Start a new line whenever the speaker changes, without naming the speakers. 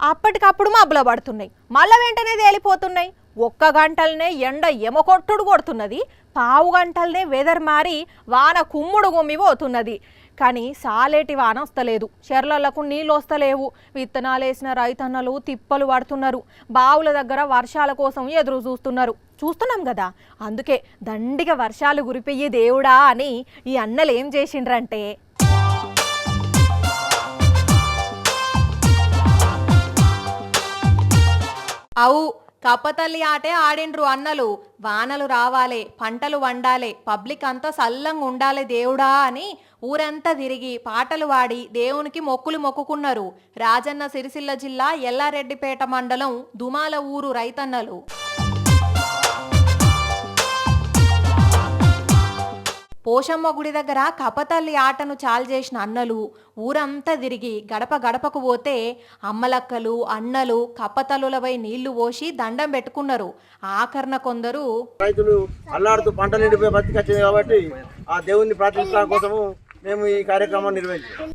అప్పటికప్పుడు మబ్బులు పడుతున్నాయి, మళ్ళీ వెంటనే తేలిపోతున్నాయి. ఒక్క గంటలనే ఎండ ఎమకొట్టుడు కొడుతున్నది, పావు గంటలనే వెదర్ మారి వాన కుమ్ముడు గుమ్మి పోతున్నది. కానీ సాలేటి వాన వస్తలేదు, చెర్లలకు నీళ్ళు వస్తలేవు. విత్తనాలు వేసిన రైతన్నలు తిప్పలు పడుతున్నారు, బావుల దగ్గర వర్షాల కోసం ఎదురు చూస్తున్నాం కదా. అందుకే దండిగా వర్షాలు కురిపోయి దేవుడా అని ఈ అన్నలు ఏం చేసిండ్రంటే, అవు కప్పతల్లి ఆటే ఆడిండ్రు అన్నలు. వానలు రావాలే, పంటలు వండాలే, పబ్లిక్ అంతా సల్లంగా ఉండాలి దేవుడా అని ఊరంతా తిరిగి పాటలు పాడి దేవునికి మొక్కులు మొక్కుకున్నారు. రాజన్న సిరిసిల్ల జిల్లా ఎల్లారెడ్డిపేట మండలం దుమాల ఊరు రైతన్నలు. పోషమ్మ గుడి దగ్గర కపతల్లి ఆటను చాలు చేసిన అన్నలు ఊరంతా తిరిగి గడప గడపకు పోతే అమ్మలక్కలు అన్నలు కప్పతల్లులపై నీళ్లు పోసి దండం పెట్టుకున్నారు. ఆఖరణ కొందరు
రైతులు అల్లాడుతూ పంటలు ఎండిపోయి బతికొచ్చింది కాబట్టి ఆ దేవుణ్ణి ప్రార్థించడం కోసము మేము ఈ కార్యక్రమాన్ని నిర్వహించాం.